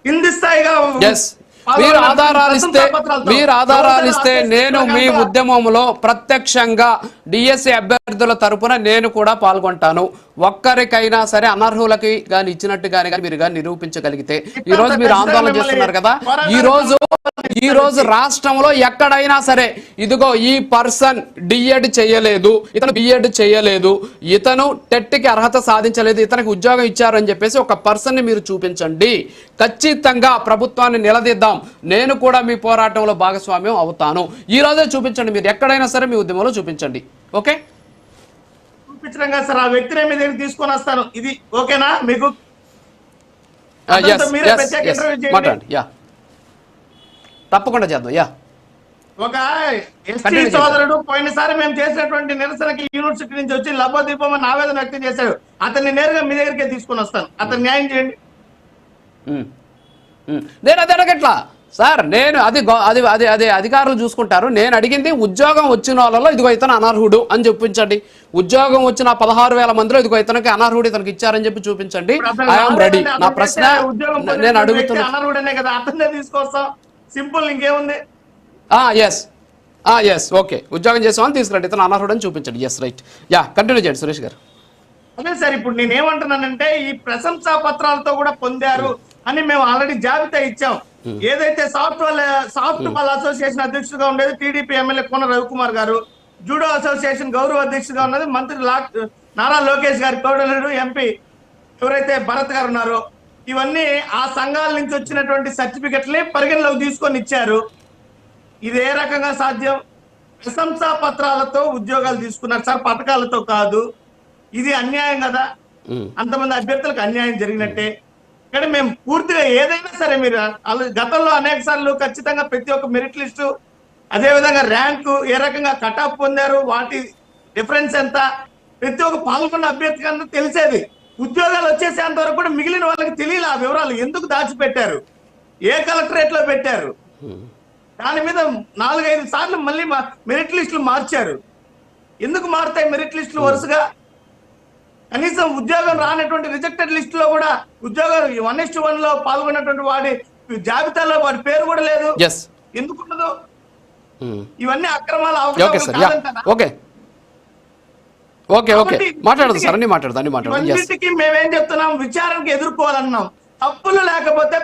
కింది స్థాయిగా మీరు ఆధారాలు ఇస్తే నేను మీ ఉద్యమంలో ప్రత్యక్షంగా డిఎస్సి అభ్యర్థుల తరపున నేను కూడా పాల్గొంటాను. ఒక్కరికైనా సరే అనర్హులకి గాని ఇచ్చినట్టు గాని మీరు గాని నిరూపించగలిగితే, ఈ రోజు మీరు ఆందోళన చేస్తున్నారు కదా, ఈ రోజు రాష్ట్రంలో ఎక్కడైనా సరే ఇదిగో ఈ పర్సన్ డిఎడ్ చేయలేదు, ఇతను బిఎడ్ చేయలేదు, ఇతను టెట్కి అర్హత సాధించలేదు, ఇతనికి ఉద్యోగం ఇచ్చారు అని చెప్పేసి ఒక పర్సన్ ని మీరు చూపించండి. ఖచ్చితంగా ప్రభుత్వాన్ని నిలదీద్దాం. నేను కూడా మీ పోరాటంలో భాగస్వామ్యం అవుతాను. ఈ రోజే చూపించండి, మీరు ఎక్కడైనా సరే మీ ఉద్యమంలో చూపించండి. ఓకే, చూపించడం కాదు సార్, ఆ వ్యక్తిని మీ దగ్గర తీసుకొని వస్తాను. ఇది ఓకేనా మీకు? తప్పకుండా చేద్దాం. ఒక ఎస్టీ సోదరుడు పోయినసారి మేము చేసినటువంటి నిరసనకి యూనివర్సిటీ నుంచి వచ్చి లబ్బోదీపం అని ఆవేదన వ్యక్తం చేశాడు. అతన్ని నేరుగా మీ దగ్గరికే తీసుకొని వస్తాను. అతను న్యాయం చేయండి. నేను అది అడగట్లా సార్, నేను అది అధికారులు చూసుకుంటారు. నేను అడిగింది ఉద్యోగం వచ్చిన వాళ్ళలో ఇదిగో ఇతను అనర్హుడు అని చూపించండి. ఉద్యోగం వచ్చిన 16,000 మందిలో ఇదిగో ఇతనికి అనర్హుడు, ఇతనికి ఇచ్చారని చెప్పి చూపించండి. I'm ready. నా ప్రశ్న నేను అడుగుతున్నా. అనర్హుడనే కదా, అతన్నే తీసుకొస్తాం. సింపుల్, ఇంకేముంది? ఎస్ ఓకే, ఉద్యోగం చేసామని తీసుకురండి, ఇతను అనర్హుడు అని చూపించండి. ఎస్ రైట్, కంటిన్యూ చేయండి సురేష్ గారు. అదే సార్, ఇప్పుడు నేనేమంటున్నానంటే ఈ ప్రశంసా పత్రాలతో కూడా పొందారు అని మేము ఆల్రెడీ జాబితా ఇచ్చాం. ఏదైతే సాఫ్ట్ బాల్ అసోసియేషన్ అధ్యక్షుడిగా ఉండేది టీడీపీ ఎమ్మెల్యే కోన రవికుమార్ గారు, జూడో అసోసియేషన్ గౌరవ అధ్యక్షుడిగా ఉన్నది మంత్రి నారా లోకేష్ గారి కోడలుడు ఎంపీ ఎవరైతే భరత్ గారు ఉన్నారో, ఇవన్నీ ఆ సంఘాల నుంచి వచ్చినటువంటి సర్టిఫికెట్లే పరిగణలోకి తీసుకొని ఇచ్చారు. ఇది ఏ రకంగా సాధ్యం? ప్రశంసా పత్రాలతో ఉద్యోగాలు తీసుకున్నారు సార్, పథకాలతో కాదు. ఇది అన్యాయం కదా, అంతమంది అభ్యర్థులకు అన్యాయం జరిగినట్టే. ఇక్కడ మేము పూర్తిగా ఏదైనా సరే, మీరు గతంలో అనేక సార్లు ఖచ్చితంగా ప్రతి ఒక్క మెరిట్ లిస్టు, అదే విధంగా ర్యాంకు, ఏ రకంగా కట్ ఆఫ్ పొందారు, వాటి డిఫరెన్స్ ఎంత, ప్రతి ఒక్క పాల్గొన్న అభ్యర్థి కన్నా తెలిసేది. ఉద్యోగాలు వచ్చేసేంత వరకు కూడా మిగిలిన వాళ్ళకి తెలియదు ఆ వివరాలు. ఎందుకు దాచిపెట్టారు, ఏ కలెక్టరేట్ లో పెట్టారు, దాని మీద 4-5 సార్లు మళ్ళీ మెరిట్ లిస్టులు మార్చారు. ఎందుకు మారుతాయి మెరిట్ లిస్టులు వరుసగా? కనీసం ఉద్యోగం రానటువంటి రిజెక్టెడ్ లిస్ట్ లో కూడా ఉద్యోగం 1:1 లో పాల్గొన్నటువంటి వాడి జాబితాలో వాడి పేరు కూడా లేదు. ఎందుకుండదు? ఇవన్నీ అక్రమాలు. మేమేం చెప్తున్నాం, విచారణకు ఎదుర్కోవాలన్నాం. తప్పులు లేకపోతే